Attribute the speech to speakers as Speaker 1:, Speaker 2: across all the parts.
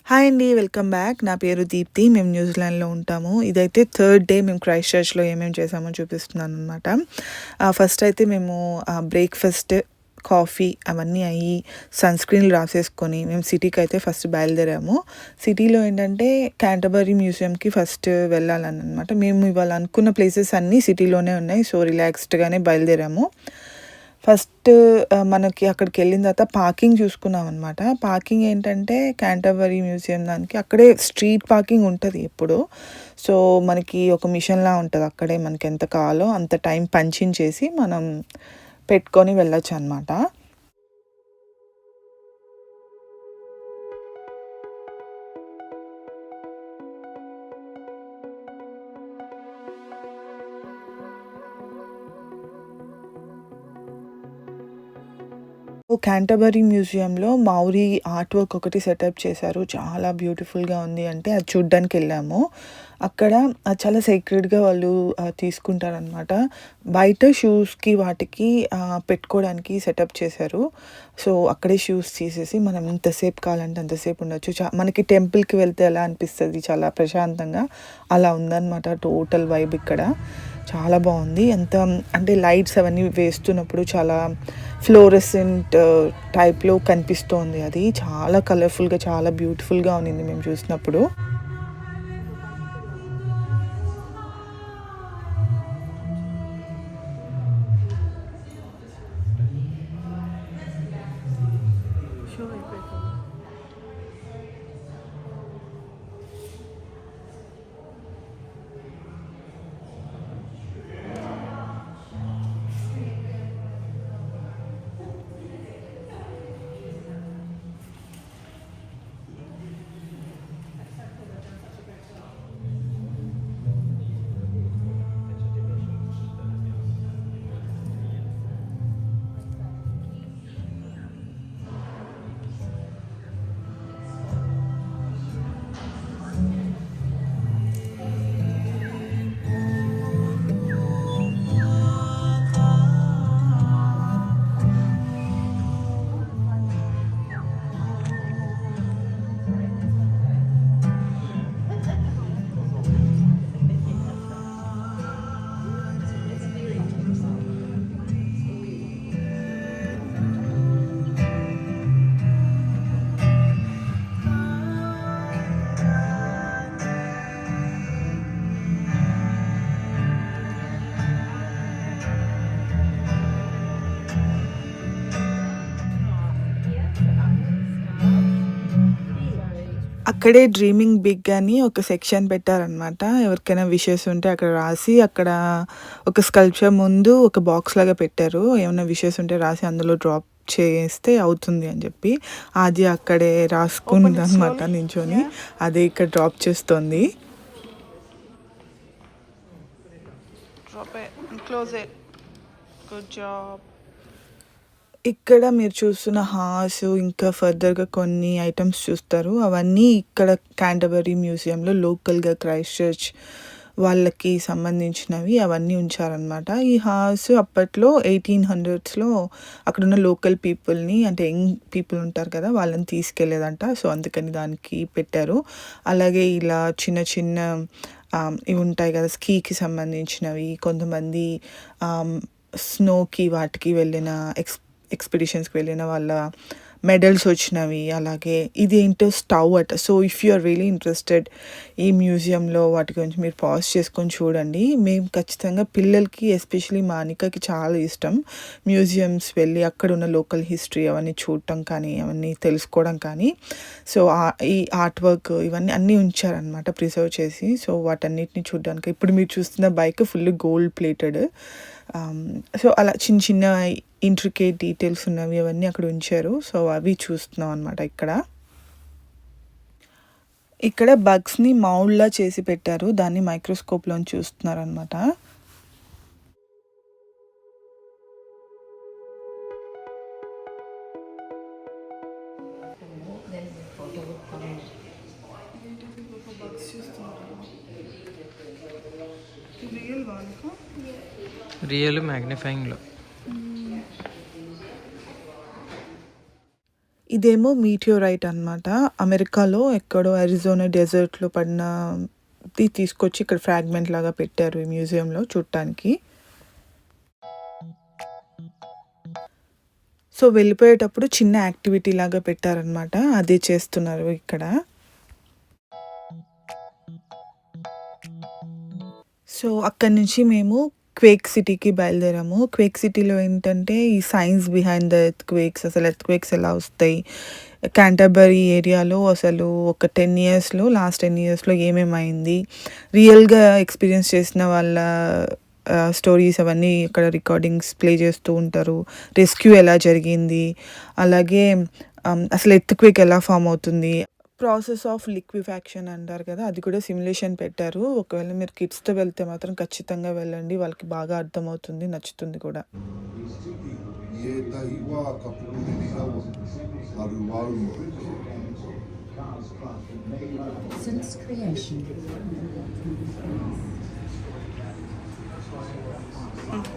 Speaker 1: Hi అండి. Welcome back. నా పేరు దీప్తి. మేము న్యూజిలాండ్‌లో ఉంటాము. ఇదైతే థర్డ్ డే మేము క్రైస్ట్ చర్చ్‌లో ఏమేమి చేసామో చూపిస్తున్నాననమాట. ఫస్ట్ అయితే మేము బ్రేక్‌ఫాస్ట్, కాఫీ అవన్నీ అయ్యి సన్‌స్క్రీన్‌లు రాసేసుకొని మేము సిటీకైతే ఫస్ట్ బయలుదేరాము. సిటీలో ఏంటంటే క్యాంటర్బరీ మ్యూజియంకి ఫస్ట్ వెళ్ళాలనమాట. మేము ఇవాళ అనుకున్న ప్లేసెస్ అన్నీ సిటీలోనే ఉన్నాయి. సో, రిలాక్స్డ్‌గానే బయలుదేరాము. ఫస్ట్ మనకి అక్కడికెళ్ళిన తర్వాత పార్కింగ్ చూసుకున్నామనమాట. పార్కింగ్ ఏంటంటే క్యాంటర్బరీ మ్యూజియం దానికి అక్కడే స్ట్రీట్ పార్కింగ్ ఉంటది ఎప్పుడు. సో, మనకి ఒక మిషన్‌లా ఉంటది. అక్కడే మనకెంత కావాలో అంత టైం పంచించేసి మనం పెట్టుకొని వెళ్ళొచ్చనమాట. క్యాంటర్బరీ మ్యూజియంలో మౌరీ ఆర్ట్ వర్క్ ఒకటి సెటప్ చేశారు. చాలా బ్యూటిఫుల్‌గా ఉంది అంటే అది చూడ్డానికెళ్ళాము. అక్కడ చాలా సేక్రెడ్‌గా వాళ్ళు తీసుకుంటారనమాట. బయట షూస్‌కి వాటికి పెట్టుకోవడానికి సెటప్ చేశారు. సో, అక్కడే షూస్ తీసేసి మనం ఎంతసేపు కావాలంటే అంతసేపు ఉండొచ్చు. మనకి టెంపుల్‌కి వెళ్తే ఎలా అనిపిస్తది చాలా ప్రశాంతంగా, అలా ఉందనమాట టోటల్ వైబ్ ఇక్కడ. చాలా బావుంది. అంటే లైట్స్ అవన్నీ వేస్తున్నప్పుడు చాలా ఫ్లోరెసెంట్ టైప్‌లో కనిపిస్తోంది అది. చాలా కలర్‌ఫుల్‌గా, చాలా బ్యూటిఫుల్‌గా ఉన్నింది మేము చూసినప్పుడు. అక్కడే డ్రీమింగ్ బిగ్ అని ఒక సెక్షన్ పెట్టారనమాట. ఎవరికైనా విషెస్ ఉంటే అక్కడ రాసి, అక్కడ ఒక స్కల్ప్చర్ ముందు ఒక బాక్స్ లాగా పెట్టారు. ఏమన్నా విషెస్ ఉంటే రాసి అందులో డ్రాప్ చేస్తే అవుతుంది అని చెప్పి. అది అక్కడే రాసుకుందనమాట నించొని. అదే ఇక్కడ డ్రాప్ చేస్తోంది. Good job. ఇక్కడ మీరు చూస్తున్న హార్స్ ఇంకా ఫర్దర్‌గా కొన్ని ఐటెమ్స్ చూస్తారు. అవన్నీ ఇక్కడ క్యాంటర్బరీ మ్యూజియంలో లోకల్‌గా క్రైస్ట్ చర్చ్ వాళ్ళకి సంబంధించినవి అవన్నీ ఉంచారనమాట. ఈ హార్స్ అప్పట్లో 1800స్‌లో అక్కడున్న లోకల్ పీపుల్‌ని అంటే యంగ్ పీపుల్ ఉంటారు కదా! వాళ్ళని తీసుకెళ్ళేదంట. సో, అందుకని దానికి పెట్టారు. అలాగే ఇలా చిన్న చిన్న ఇవి ఉంటాయి కదా! స్కీకి సంబంధించినవి కొంతమంది ఆహ్, స్నోకి వాటికి వెళ్ళిన ఎక్స్‌పిడిషన్స్‌కి వెళ్ళిన వాళ్ళ మెడల్స్ వచ్చినవి. అలాగే ఇదేంటో స్టవ్ అట. So, if you are really interested ఈ మ్యూజియంలో వాటి గురించి మీరు పాజ్ చేసుకొని చూడండి. మేము ఖచ్చితంగా పిల్లలకి ఎస్పెషల్లీ మా అనికకి చాలా ఇష్టం. మ్యూజియంస్ వెళ్ళి అక్కడున్న లోకల్ హిస్టరీ అవన్నీ చూడటం కానీ, అవన్నీ తెలుసుకోవడం కానీ. సో, ఈ ఆర్ట్ వర్క్ ఇవన్నీ అన్నీ ఉంచారనమాట ప్రిజర్వ్ చేసి. సో, వాటన్నిటిని చూడ్డానికి ఇప్పుడు మీరు చూస్తున్న bike full gold plated. So, అలా చిన్న చిన్న ఇంట్రికేట్ డీటెయిల్స్ ఉన్నవి అవన్నీ అక్కడ ఉంచారు. సో, అవి చూస్తున్నాం అనమాట ఇక్కడ. ఇక్కడ బగ్స్‌ని మౌల్డ్‌లా చేసి పెట్టారు. దాన్ని మైక్రోస్కోప్‌లోని చూస్తున్నారనమాట.
Speaker 2: రియల్ మ్యాగ్నిఫైయింగ్లో
Speaker 1: ఇదేమో మీటియోరైట్ అనమాట. అమెరికాలో ఎక్కడో అరిజోనా డెజర్ట్‌లో పడినది తీసుకొచ్చి ఇక్కడ ఫ్రాగ్మెంట్ లాగా పెట్టారు ఈ మ్యూజియంలో చూడటానికి. సో, వెళ్ళిపోయేటప్పుడు చిన్న యాక్టివిటీ లాగా పెట్టారనమాట. అదే చేస్తున్నారు ఇక్కడ. సో, అక్కడి నుంచి మేము క్వేక్ సిటీకి బయలుదేరాము. క్వేక్ సిటీలో ఏంటంటే ఈ సైన్స్ బిహైండ్ ద ఎర్త్‌క్వేక్స్, అసలు ఎర్త్‌క్వేక్స్ ఎలా వస్తాయి? క్యాంటర్బరీ ఏరియాలో అసలు ఒక 10 ఇయర్స్‌లో లాస్ట్ 10 ఇయర్స్‌లో ఏమేమైంది? రియల్‌గా ఎక్స్‌పీరియన్స్ చేసిన వాళ్ళ స్టోరీస్ అవన్నీ ఇక్కడ రికార్డింగ్స్ ప్లే చేస్తూ ఉంటారు. రెస్క్యూ ఎలా జరిగింది? అలాగే అసలు ఎర్త్‌క్వేక్ ఎలా ఫార్మ్ అవుతుంది? ప్రాసెస్ ఆఫ్ లిక్విఫాక్షన్ అంటారు కదా! అది కూడా సిమ్యులేషన్ పెట్టారు. ఒకవేళ మీరు కిడ్స్‌తో వెళ్తే మాత్రం ఖచ్చితంగా వెళ్ళండి. వాళ్ళకి బాగా అర్థమవుతుంది. నచ్చుతుంది కూడా.
Speaker 2: Since creation.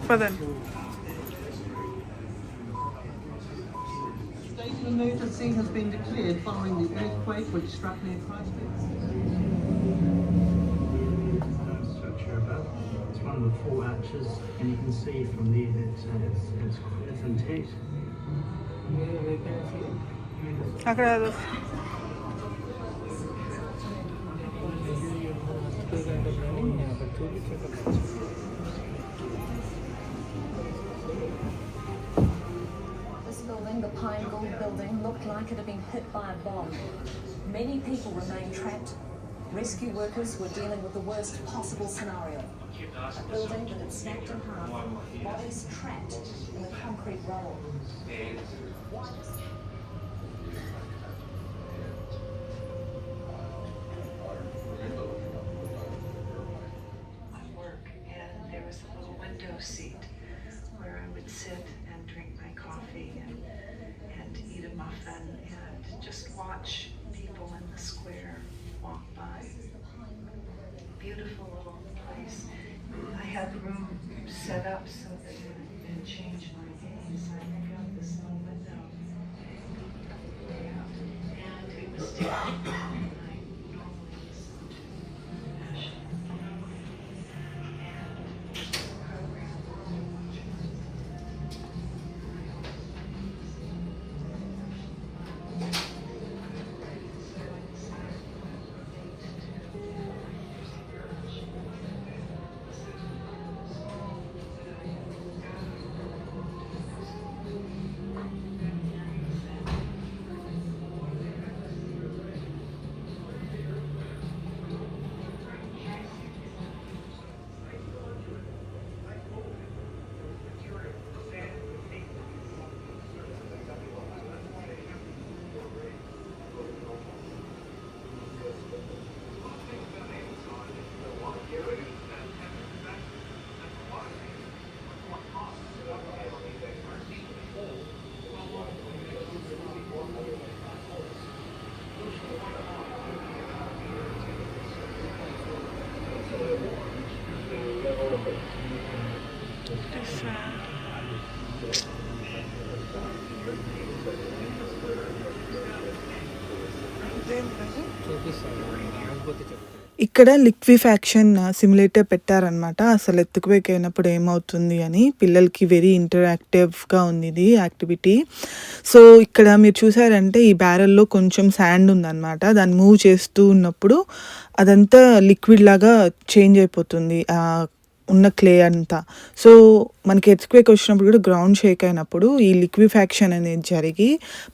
Speaker 1: పదండి.
Speaker 3: State of emergency has been declared following the earthquake which struck near Christchurch.
Speaker 4: It's one of the 4 arches, and you can see from there that it's intact.
Speaker 1: అక్కడ
Speaker 2: This building, the Pine Gould building, looked like it had been hit by a bomb. Many people remained trapped. Rescue workers were dealing with the worst possible scenario. A building that had snapped in half, bodies trapped in the concrete rubble.
Speaker 5: Seat where I would sit and drink my coffee and eat a muffin and just watch people in the square walk by. Beautiful little place. I had the room set up so that it would change my gaze. I got this little window and it was taking I normally listen to passion.
Speaker 1: ఇక్కడ liquefaction simulator పెట్టారనమాట. అసలు earthquake అయినప్పుడు ఏమవుతుంది అని. పిల్లలకి very ఇంటరాక్టివ్‌గా ఉంది ఇది activity. So, ఇక్కడ మీరు చూసారంటే ఈ బ్యారెల్‌లో కొంచెం శాండ్ ఉందనమాట. దాన్ని మూవ్ చేస్తూ ఉన్నప్పుడు అదంతా లిక్విడ్ లాగా చేంజ్ అయిపోతుంది. ఉన్న క్లే అంతా. సో, మనకి ఎర్త్‌క్వేక్ వచ్చినప్పుడు కూడా గ్రౌండ్ షేక్ అయినప్పుడు ఈ లిక్విఫాక్షన్ అనేది జరిగి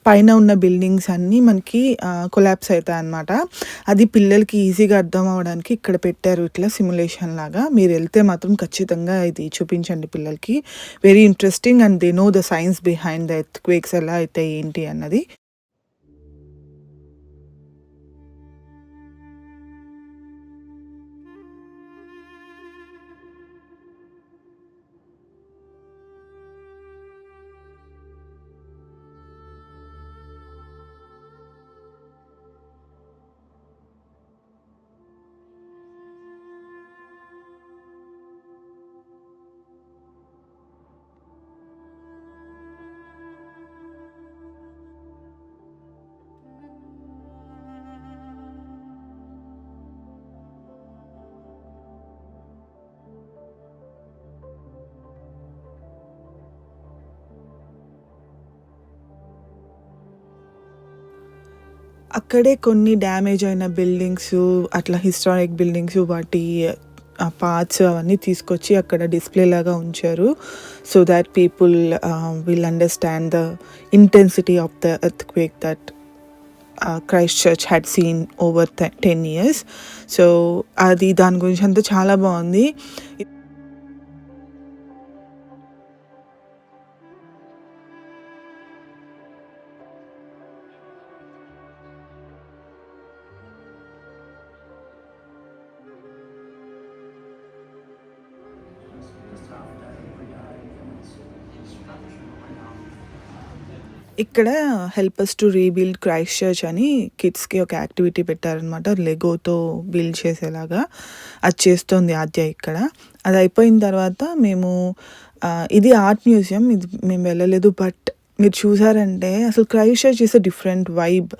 Speaker 1: పైన ఉన్న బిల్డింగ్స్ అన్నీ మనకి కొలాప్స్ అవుతాయన్నమాట. అది పిల్లలకి ఈజీగా అర్థం అవ్వడానికి ఇక్కడ పెట్టారు ఇట్లా సిమ్యులేషన్ లాగా. మీరు వెళ్తే మాత్రం ఖచ్చితంగా ఇది చూపించండి పిల్లలకి. Very interesting and they know the science behind the earthquakes ఎలా అయితాయి ఏంటి అన్నది. అక్కడే కొన్ని డ్యామేజ్ అయిన బిల్డింగ్స్, అట్లా హిస్టారిక్ బిల్డింగ్స్, వాటి పార్ట్స్ అవన్నీ తీసుకొచ్చి అక్కడ డిస్ప్లే లాగా ఉంచారు. So that people will understand the intensity of the earthquake that Christchurch had seen over 10 years. సో అది దాని గురించి అంతా చాలా బాగుంది. ఇక్కడ help us to rebuild Christchurch అని కిడ్స్కి ఒక యాక్టివిటీ పెట్టారనమాట, లెగోతో బిల్డ్ చేసేలాగా. అది చేస్తుంది ఆద్య ఇక్కడ. అది అయిపోయిన తర్వాత మేము ఇది ఆర్ట్ మ్యూజియం, ఇది మేము వెళ్ళలేదు. బట్ మీరు చూసారంటే అసలు Christ church is a different vibe,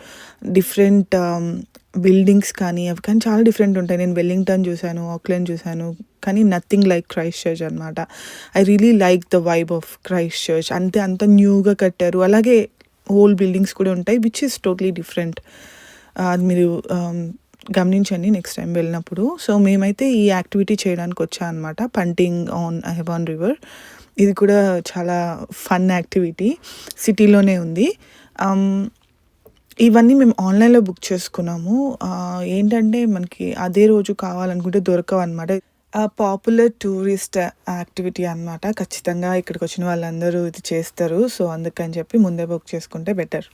Speaker 1: different buildings కానీ అవి కానీ చాలా డిఫరెంట్ ఉంటాయి. నేను వెల్లింగ్టన్ చూశాను, ఆక్లాండ్ చూశాను, కానీ నథింగ్ లైక్ క్రైస్ట్ చర్చ్ అనమాట. I really like the vibe of Christ church. అంత న్యూగా కట్టారు. అలాగే హోల్ బిల్డింగ్స్ కూడా ఉంటాయి విచ్ ఈస్ టోటలీ డిఫరెంట్. అది మీరు గమనించండి నెక్స్ట్ టైం వెళ్ళినప్పుడు. సో మేమైతే ఈ యాక్టివిటీ చేయడానికి వచ్చా అనమాట, పంటింగ్ ఆన్ హెవాన్ రివర్. ఇది కూడా చాలా ఫన్ యాక్టివిటీ, సిటీలోనే ఉంది. ఇవన్నీ మేము ఆన్లైన్లో బుక్ చేసుకున్నాము. ఏంటంటే మనకి అదే రోజు కావాలనుకుంటే దొరకవు అనమాట. పాపులర్ టూరిస్ట్ యాక్టివిటీ అనమాట. ఖచ్చితంగా ఇక్కడికి వచ్చిన వాళ్ళందరూ ఇది చేస్తారు. సో అందుకని చెప్పి ముందే బుక్ చేసుకుంటే బెటర్.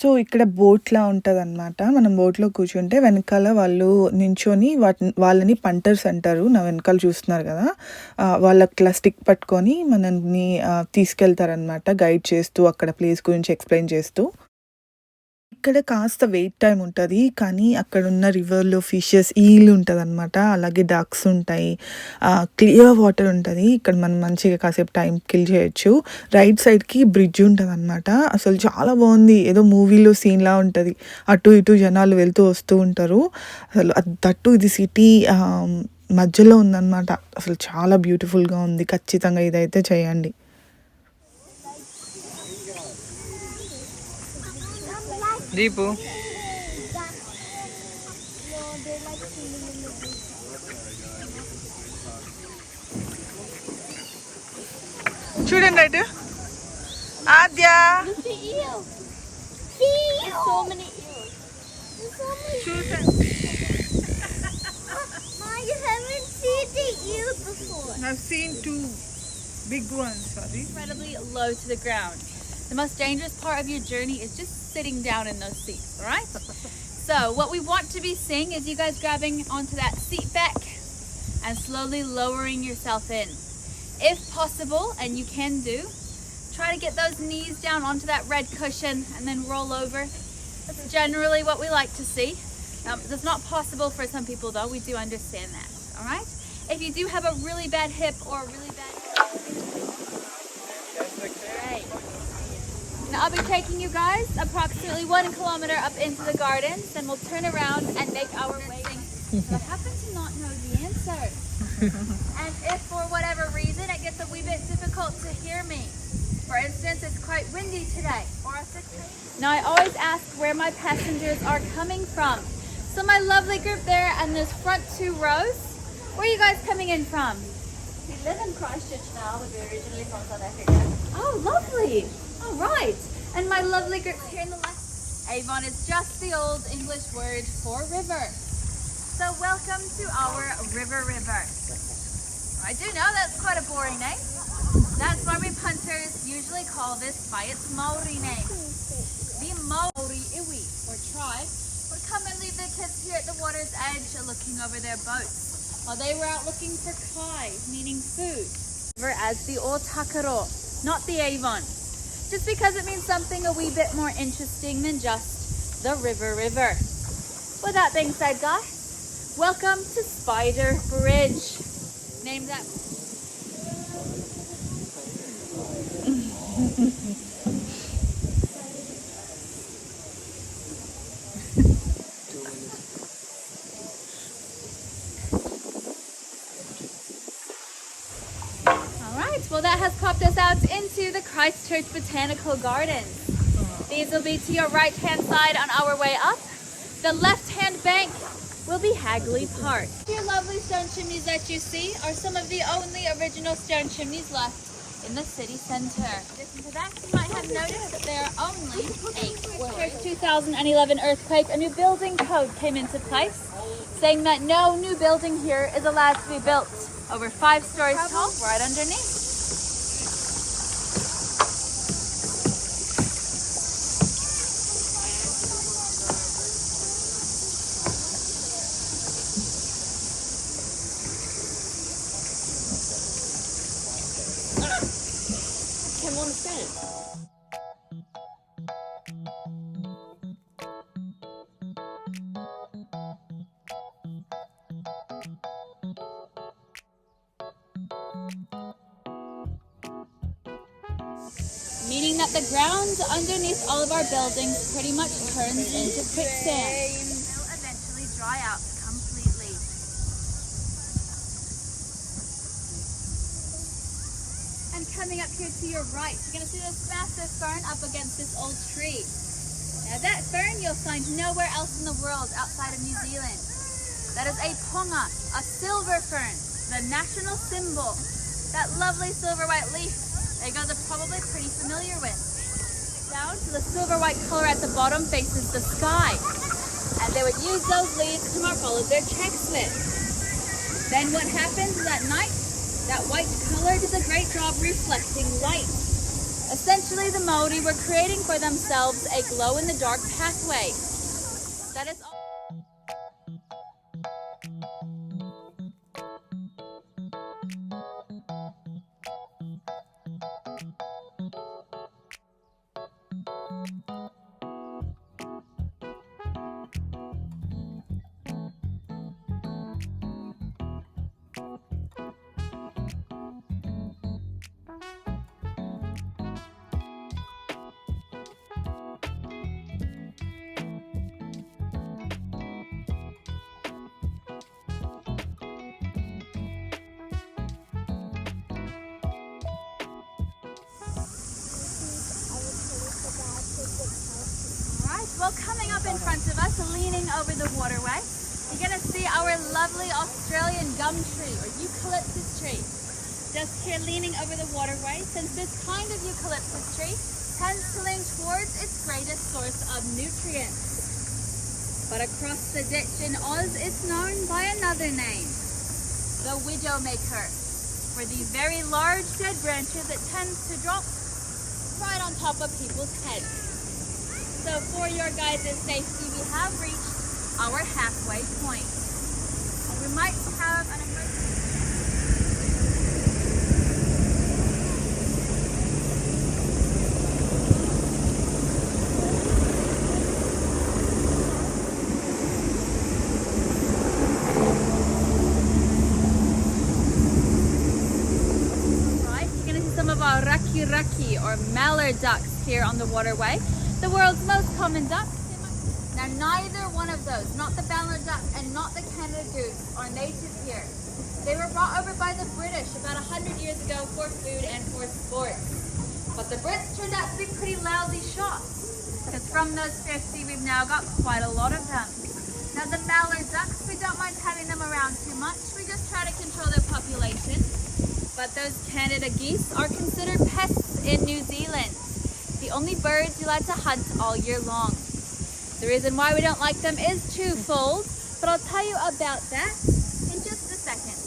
Speaker 1: సో ఇక్కడ బోట్లా ఉంటదనమాట. మనం బోట్‌లో కూర్చుంటే వెనకాల వాళ్ళు నించొని వాళ్ళని పంటర్స్ అంటారు. నా వెనకాల చూస్తున్నారు కదా! వాళ్ళట్లా స్టిక్ పట్టుకొని మనల్ని తీసుకెళ్తారనమాట, గైడ్ చేస్తూ, అక్కడ ప్లేస్ గురించి ఎక్స్‌ప్లెయిన్ చేస్తూ. ఇక్కడ కాస్త వెయిట్ టైమ్ ఉంటది. కానీ అక్కడున్న రివర్‌లో ఫిషెస్, ఈల్ ఉంటదనమాట. అలాగే డక్స్ ఉంటాయి. క్లియర్ వాటర్ ఉంటది. ఇక్కడ మనం మంచిగా కాసేపు టైం కిల్ చేయొచ్చు. రైట్ సైడ్‌కి బ్రిడ్జ్ ఉంటదనమాట. అసలు చాలా బాగుంది. ఏదో మూవీలో సీన్‌లా ఉంటది. అటు ఇటు జనాలు వెళ్తూ వస్తూ ఉంటారు. అసలు దట్టు ఇది సిటీ మధ్యలో ఉందనమాట. అసలు చాలా బ్యూటిఫుల్‌గా ఉంది. ఖచ్చితంగా ఇదైతే చేయండి. దీపు చూడండి అటు ఆద్య. I've seen two big ones. Sorry.
Speaker 6: Incredibly low to the ground. The most dangerous part of your journey is just sitting down in those seats, all right? So what we want to be seeing is you guys grabbing onto that seat back and slowly lowering yourself in. If possible, and you can do, try to get those knees down onto that red cushion and then roll over. That's generally what we like to see. That's not possible for some people though, we do understand that, all right? If you do have a really bad hip or a really bad Great. Now I'll be taking you guys approximately 1 kilometer up into the gardens, then we'll turn around and make our way. I happen to not know the answer. And if for whatever reason it gets a wee bit difficult to hear me, for instance, it's quite windy today, or now I always ask where my passengers are coming from. So my lovely group there and those front 2 rows, where are you guys coming in from?
Speaker 7: We live in Christchurch now, but we're originally from South Africa.
Speaker 6: Oh, lovely. All right. And my lovely group here in the left. Avon is just the old English word for river. So welcome to our river. I do know that's quite a boring name. That's why we punters usually call this by its Maori name. The Maori iwi, or tribe, would come and leave their kids here at the water's edge looking over their boats, while they were out looking for kai, meaning food, as the Otakaro, not the Avon. Just because it means something a wee bit more interesting than just the river. With that being said, guys, Welcome to Spider Bridge. Named that. Alright, well that has popped us out into the Christchurch Botanical Gardens. These will be to your right hand side on our way up. The left hand bank will be Hagley Park. Your lovely stone chimneys that you see are some of the only original stone chimneys left in the city centre. In addition to that, you might have noticed that there are only 8. Here's 2011 earthquake. A new building code came into place, saying that no new building here is allowed to be built over 5 stories tall, right underneath. Meaning that the ground underneath all of our buildings pretty much turns into quicksand. Will eventually dry out completely. And coming up here to your right, you're going to see this massive fern up against this old tree. Now that fern you'll find nowhere else in the world outside of New Zealand. That is a ponga, a silver fern, the national symbol. That lovely silver white leaf that you guys are probably pretty familiar with. Down to the silver white color at the bottom faces the sky. And they would use those leaves to mark all of their checks with. Then what happens is at night, that white color does a great job reflecting light. Essentially, the Maori were creating for themselves a glow-in-the-dark pathway. That is all. Well, coming up in front of us, leaning over the waterway, you're going to see our lovely Australian gum tree, or eucalyptus tree. Just here leaning over the waterway, since this kind of eucalyptus tree tends to lean towards its greatest source of nutrients. But across the ditch in Oz, it's known by another name, the widowmaker, for the very large dead branches it tends to drop right on top of people's heads. So for your guys' safety, we have reached our halfway point. And we might have an emergency. Right, you're gonna see some of our raki or mallard ducks here on the waterway. The world's most common duck. Now neither one of those, not the Ballard duck and not the Canada goose, are native here. They were brought over by the British about 100 years ago for food and for sport. But the Brits turned out to be pretty lousy shots, because from those 50 we've now got quite a lot of them. Now the Mallard ducks, we don't mind having them around too much. We just try to control their population. But those Canada geese are considered pests in New Zealand. The only birds you're allowed to hunt all year long. The reason why we don't like them is twofold, but I'll tell you about that in just a second.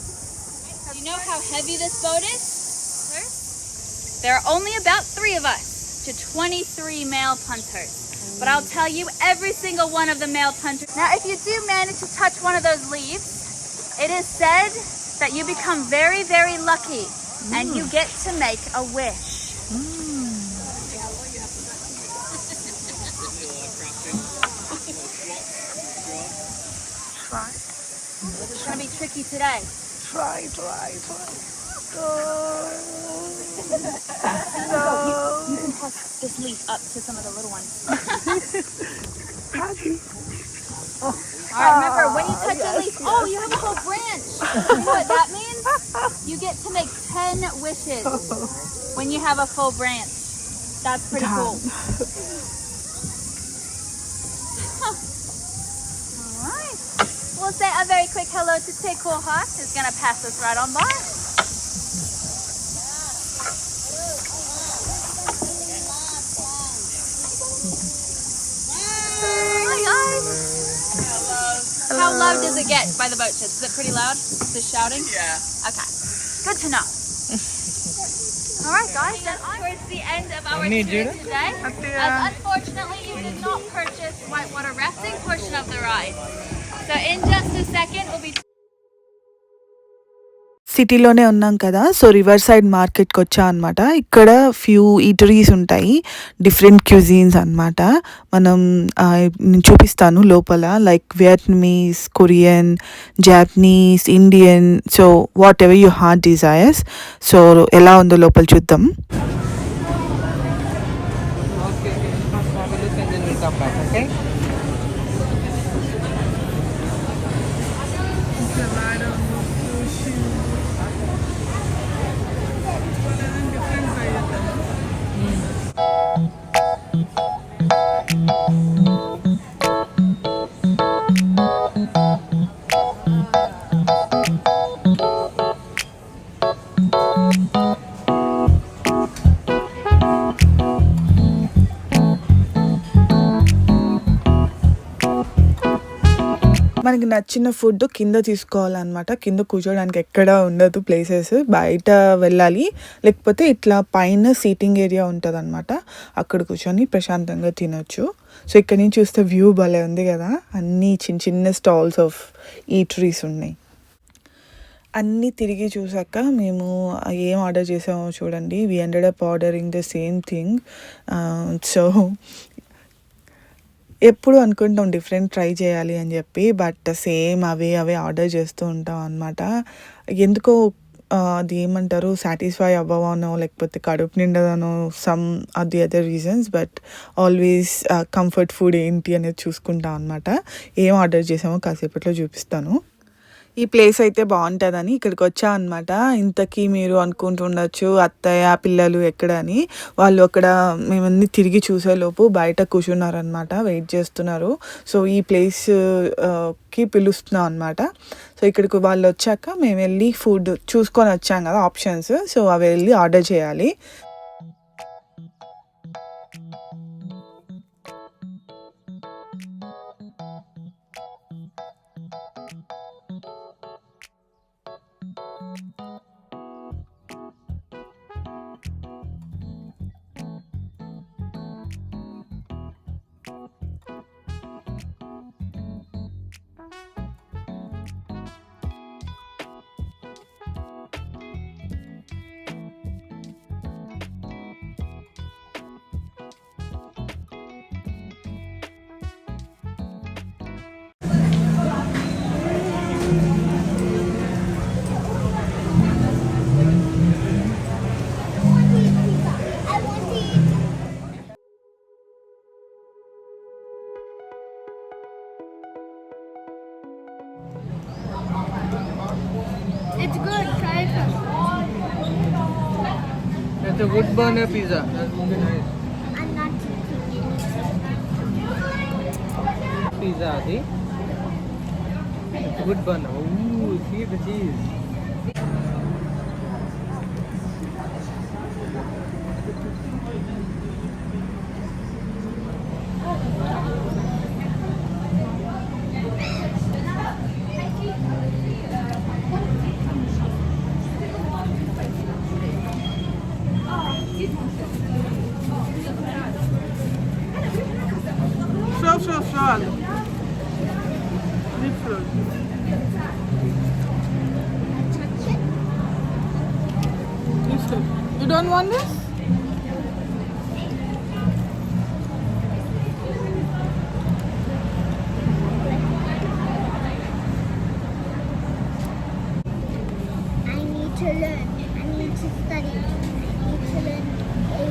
Speaker 6: Do you know how heavy this boat is, sir? There are only about 3 of us to 23 male punters. But I'll tell you, every single one of the male punters. Now, if you do manage to touch one of those leaves, it is said that you become very, very lucky and you get to make a wish. turkey today.
Speaker 1: Try.
Speaker 6: You can toss this leaf up to some of the little ones. Alright, remember, when you touch a leaf, oh, you have a whole branch. You know what that means? You get to make 10 wishes when you have a full branch. That's pretty cool. Alright. We'll say a very quick hello to Tekoha, who's going to pass us right on by. Hi guys. How loud does it get by the boat sheds? Is it pretty loud? The shouting? Yeah. Okay. Good to know. Alright guys, that's towards the end of our tour today. As unfortunately you did not purchase whitewater rafting portion of the ride. So in just a second we'll be
Speaker 1: సిటీలోనే ఉన్నాం కదా, so river side మార్కెట్కి వచ్చా అనమాట. ఇక్కడ few eateries ఉంటాయి, different cuisines అనమాట. నేను చూపిస్తాను లోపల, like Vietnamese, Korean, Japanese, Indian, so what ever you heart desires. So ఎలా ఉందో లోపల చూద్దాం. మనకి నచ్చిన ఫుడ్ కింద తీసుకోవాలన్నమాట. కింద కూర్చోడానికి ఎక్కడ ఉండదు ప్లేసెస్, బయట వెళ్ళాలి. లేకపోతే ఇట్లా పైన సీటింగ్ ఏరియా ఉంటుంది అనమాట, అక్కడ కూర్చొని ప్రశాంతంగా తినొచ్చు. సో ఇక్కడ నుంచి చూస్తే వ్యూ భలే ఉంది కదా, అన్నీ చిన్న చిన్న స్టాల్స్ ఆఫ్ ఈటరీస్ ఉన్నాయి. అన్నీ తిరిగి చూసాక మేము ఏం ఆర్డర్ చేసామో చూడండి. We ended up ordering the same thing. So ఎప్పుడు అనుకుంటాం డిఫరెంట్ ట్రై చేయాలి అని చెప్పి, బట్ సేమ్ అవే ఆర్డర్ చేస్తూ ఉంటాం అనమాట. ఎందుకో అది ఏమంటారు, సాటిస్ఫై అవ్వవనో లేకపోతే కడుపు నిండదనో, some or the other reasons, but always comfort food ఏంటి అనేది చూసుకుంటాం అనమాట. ఏం ఆర్డర్ చేసామో కాసేపట్లో చూపిస్తాను. ఈ ప్లేస్ అయితే బాగుంటుందని ఇక్కడికి వచ్చా అనమాట. ఇంతకీ మీరు అనుకుంటుండొచ్చు అత్తయ్య పిల్లలు ఎక్కడ అని. వాళ్ళు అక్కడ మేమన్నీ తిరిగి చూసేలోపు బయట కూర్చున్నారనమాట, వెయిట్ చేస్తున్నారు. సో ఈ ప్లేస్కి పిలుస్తున్నాం అనమాట. సో ఇక్కడికి వాళ్ళు వచ్చాక మేము వెళ్ళి ఫుడ్ చూసుకొని వచ్చాం కదా ఆప్షన్స్, సో అవి వెళ్ళి ఆర్డర్ చేయాలి.
Speaker 6: It's good, try it first.
Speaker 8: It's a wood burner pizza. That would be nice.
Speaker 7: I'm not cooking
Speaker 8: Pizza, adi. It's wood burner. Ooh, see the cheese.
Speaker 1: Sure. Deep fruit. You don't want this?
Speaker 9: to learn. I need to study. I need to learn a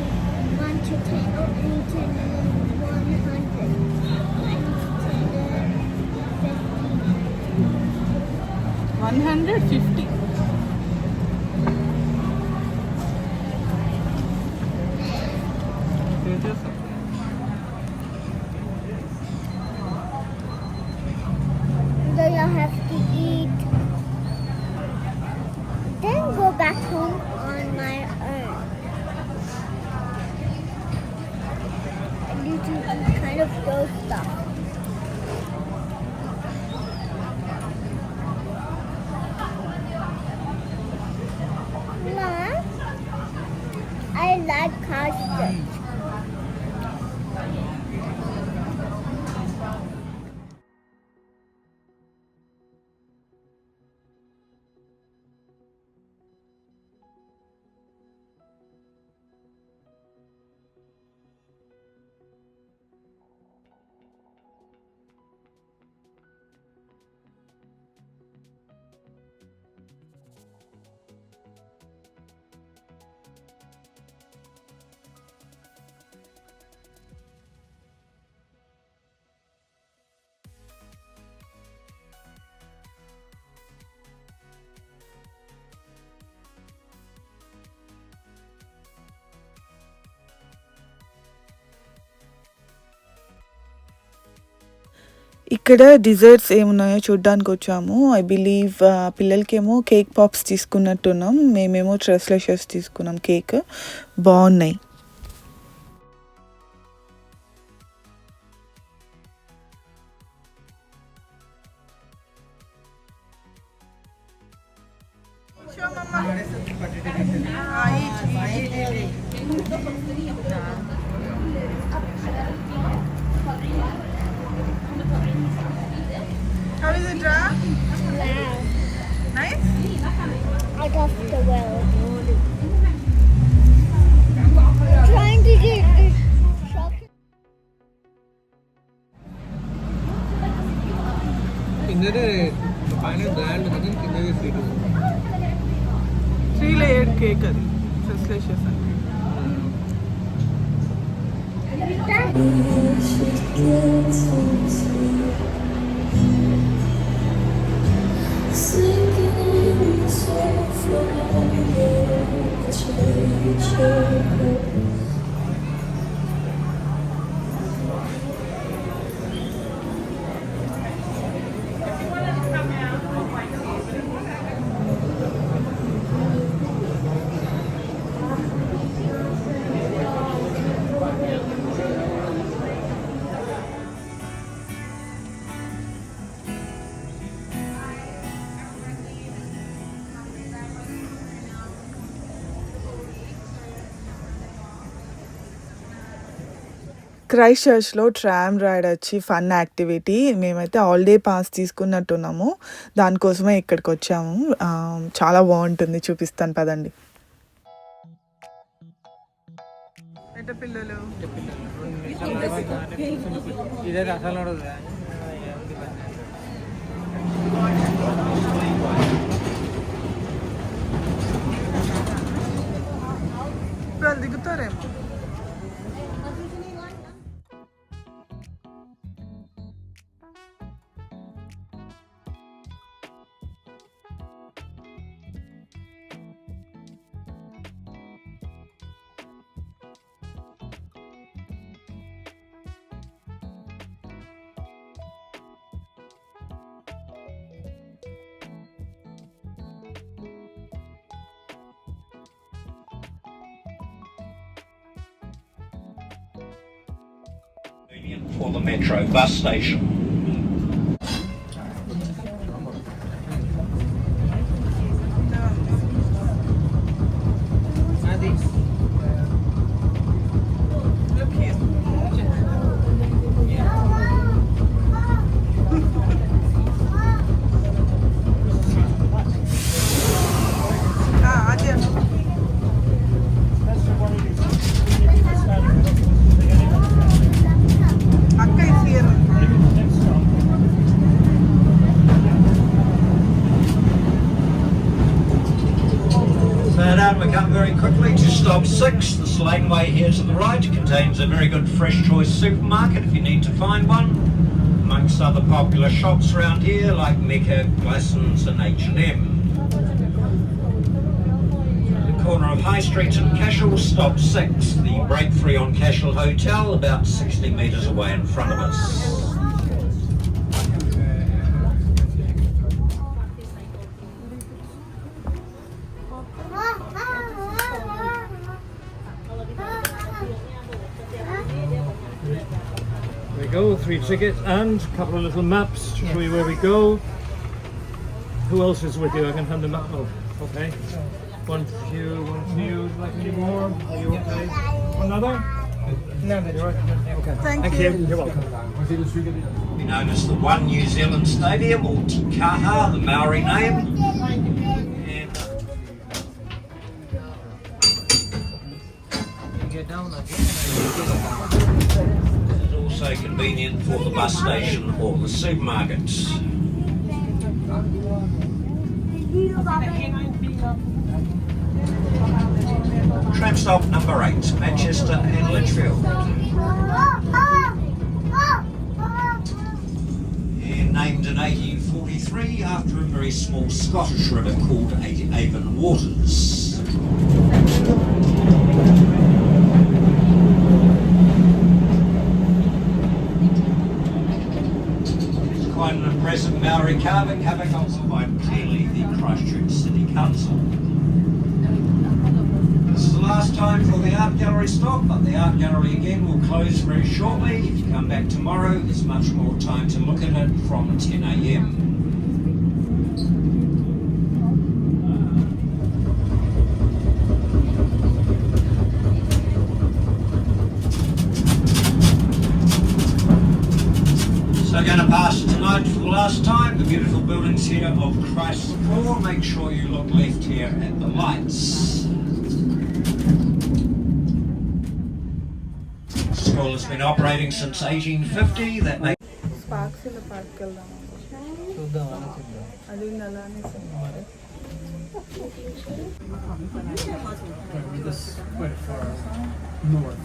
Speaker 9: 1 to 10. I need to learn 100. I need to learn
Speaker 1: 150.
Speaker 9: Then I have to eat. Then go back home on my own. I need to eat kind of those stuff. Mom, I like Christchurch.
Speaker 1: ఇక్కడ desserts ఏమున్నాయో చూడ్డానికి వచ్చాము. I believe పిల్లలకేమో cake pops తీసుకున్నట్టున్నాం. మేమేమో ట్రెస్లెషర్స్ తీసుకున్నాం. Cake బాగున్నాయి. How is it, Ra? Nice?
Speaker 9: I got the world. Trying to get the chocolate.
Speaker 8: కిందనే పైన బ్రాండ్ కదా, కిందనే స్వీట్.
Speaker 1: 3-layered కేక్ అది ట్రెస్లెషర్స్ అంటే. క్రైస్ట్ చర్చ్లో ట్రామ్ రైడ్ వచ్చి ఫన్ యాక్టివిటీ. మేమైతే ఆల్ డే పాస్ తీసుకున్నట్టున్నాము. దానికోసమే ఇక్కడికి వచ్చాము. చాలా బాగుంటుంది, చూపిస్తాను పదండి. పిల్లలు
Speaker 8: ఇదే అసలు
Speaker 1: ఇప్పుడు దిగుతారేమో.
Speaker 10: For the Metro bus station.
Speaker 1: అక్క is here.
Speaker 10: No doubt we come very quickly to stop 6. This laneway here to the right contains a very good fresh choice supermarket if you need to find one, amongst other popular shops around here like Mecca, Glassons and H&M. The corner of High Street and Cashel, stop 6. The break free on Cashel Hotel, about 60 metres away in front of us.
Speaker 8: There we go, 3 tickets and a couple of little maps to show you where we go. Who else is with you? I can hand them out. Oh, okay. One for you, one for you. Would you like any more? Are you okay? Another? No, you're right. Okay. Thank you. You're welcome.
Speaker 10: We known as the One New Zealand Stadium, or Te Kaha, the Maori name. And it's also convenient for the bus station or the supermarkets. Tram stop number 8, Manchester and Litchfield. And named in 1843 after a very small Scottish river called Avon Waters. It's quite an impressive Maori carving also by clearly the Christchurch City Council. This is the last time for the art gallery stop, but the art gallery again will close very shortly. If you come back tomorrow, there's much more time to look at it from 10 a.m. So going to pass tonight for the last time, the beautiful buildings here of Christ's Floor. Make sure you look left here at the lights. School has been operating since 1850. That makes
Speaker 1: Sparks in the park
Speaker 4: This is quite far north.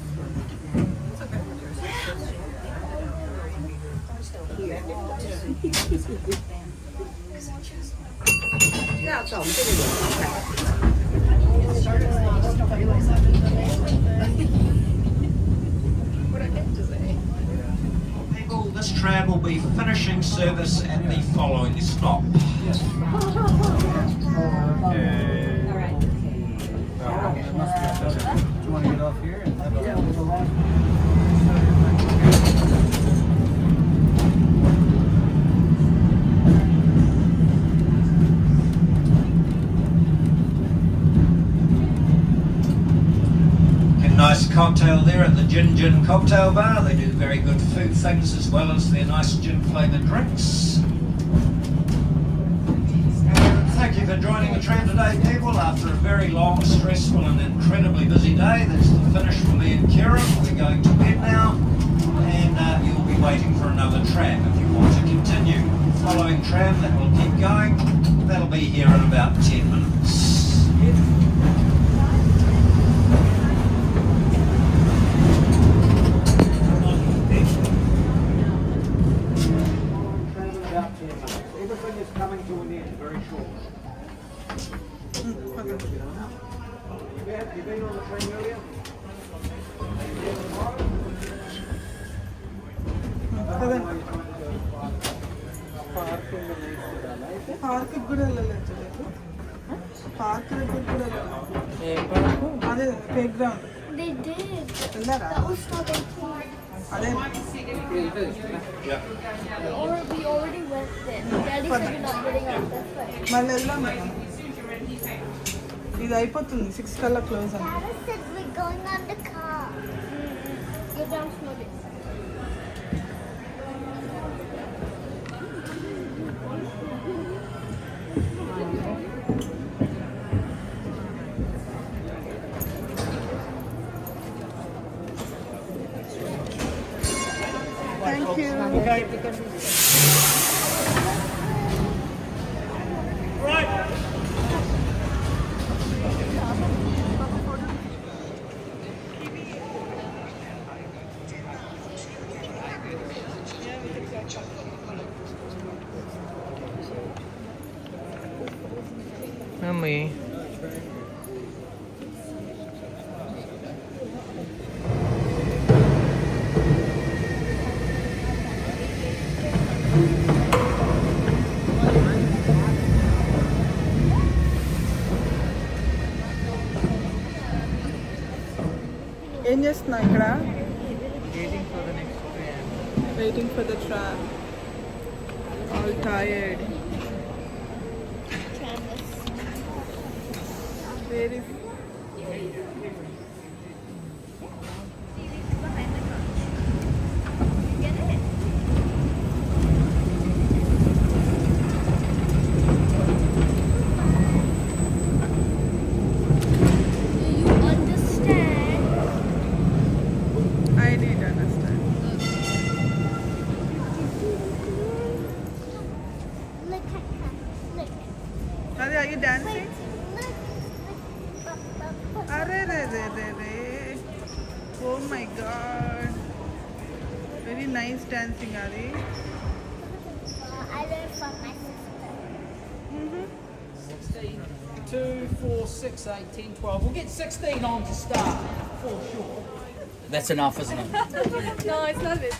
Speaker 10: People, this tram will be finishing service at the following stop.
Speaker 4: Do you want to get off here?
Speaker 10: Nice cocktail there at the Gin Cocktail Bar. They do very good food things as well as their nice gin flavoured drinks. Thank you for joining the tram today, people. After a very long, stressful and incredibly busy day, that's the finish for me and Kieran. We're going to bed now, and you'll be waiting for another tram. If you want to continue following tram, that will keep going. That'll be here in about 10 minutes.
Speaker 8: Everything is coming to an end very shortly. You been on the train earlier?
Speaker 1: Park కూడా వెళ్ళలేదు park దగ్గర కూడా అదే play ground
Speaker 9: They did.
Speaker 1: వెళ్ళారా
Speaker 9: That was not open.
Speaker 1: అదే
Speaker 9: Or we already went there. Daddy said we're not getting out that way.
Speaker 1: మళ్ళీ వెళ్దాం madam ఇది అయిపోతుంది 6 కల్లా క్లోజ్ అని
Speaker 9: Dada said we're going on the car. Go down slowly.
Speaker 1: Thank you.
Speaker 8: Right.
Speaker 1: ఏం చేస్తున్నావు ఇక్కడ?
Speaker 11: Waiting for the next train.
Speaker 1: Waiting for the tram. All tired. Very. I did understand.
Speaker 9: Look at her. Look.
Speaker 1: Adi, are you dancing? Arre. Oh my god. Very nice dancing, Adi.
Speaker 9: I learned from my sister.
Speaker 12: 2, 4, 6, 8, 10, 12. We'll get 16 on to start, for sure. That's enough, isn't it?
Speaker 6: No, it's not it.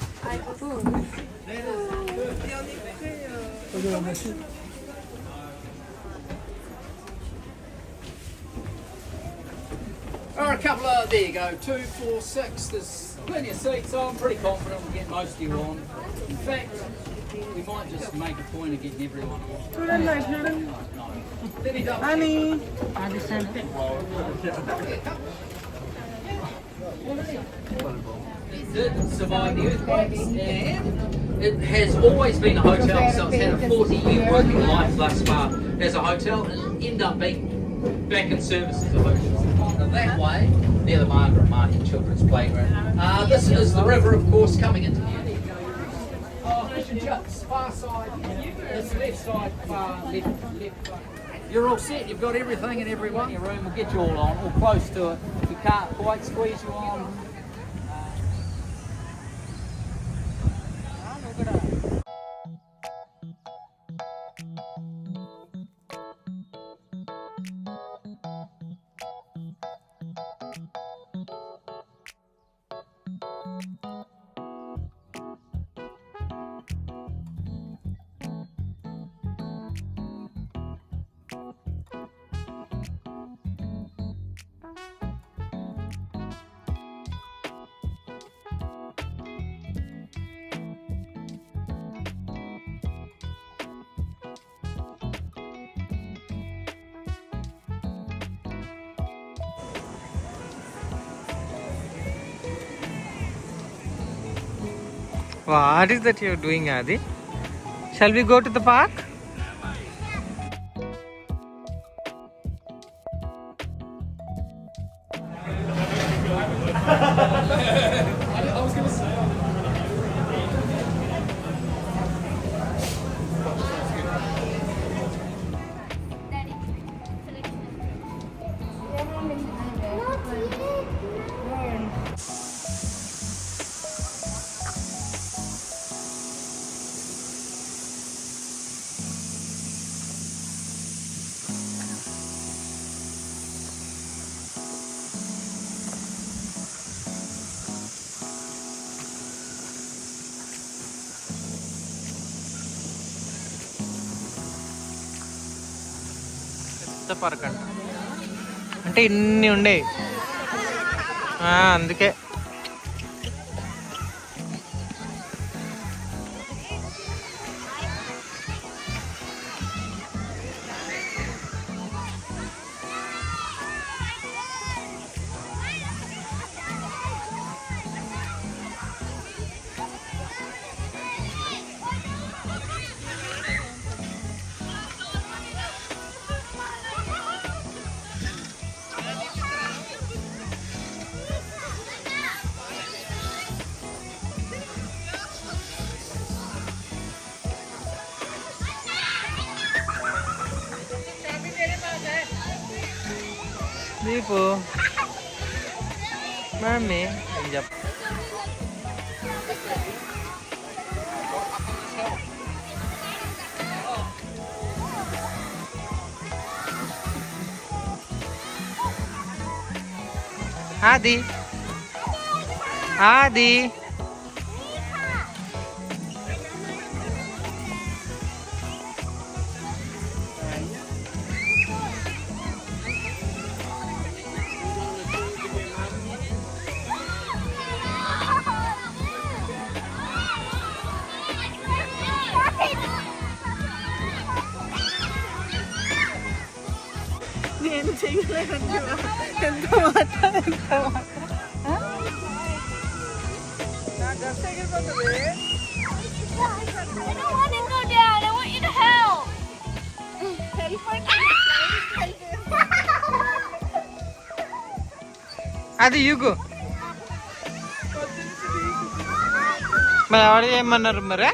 Speaker 12: Alright, a couple of, there you go, 2, 4, 6. There's plenty of seats, so I'm pretty confident we'll get most of you on. In fact, we might just make a point of getting everyone on. Let me double
Speaker 1: Annie.
Speaker 12: It did survive the earthquakes, and it has always been a hotel, so it's had a 40-year working life thus far as a hotel, and it'll end up being back in service as a hotel. And that way, near the Margaret Martin Children's Playground. This is the river, of course, coming into here. Oh, fish and chips, far side. This left side, far left. You're all set. You've got everything and everyone in your room. We'll get you all on, or close to it. If you can't quite squeeze you on.
Speaker 11: What is that you're doing, Adi? Shall we go to the park? పెద్ద park అంట, అంటే ఇన్ని ఉండే అందుకే. Dipo, mami, anjap. Adi. Adi.
Speaker 1: నేను చేయలేదండి ఎంత మాట నా డ్రెస్ ఎగిరిపోతుంది.
Speaker 9: I don't want to go down. I want you to help.
Speaker 11: Adi, you go. మరి ఎవరు ఏమన్నారు మరి?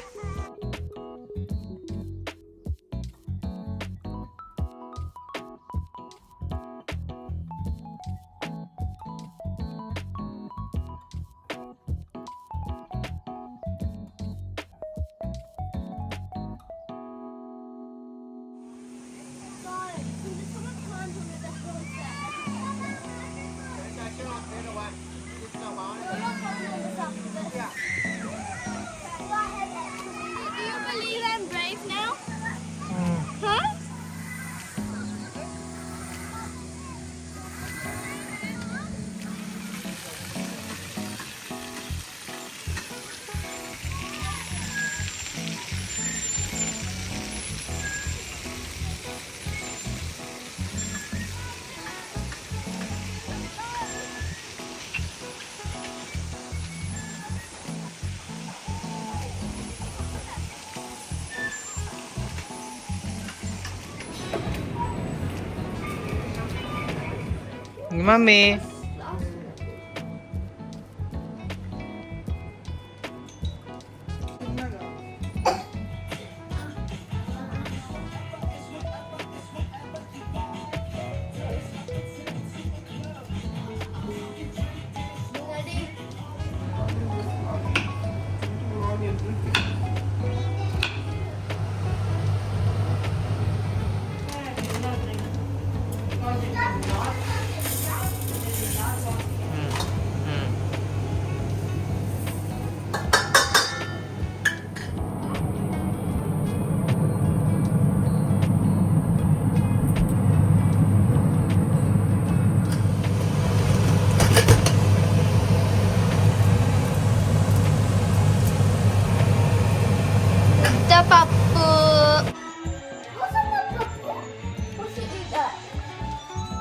Speaker 9: Do you believe I'm brave now? Huh?
Speaker 11: Mami.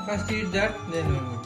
Speaker 11: First eat that, then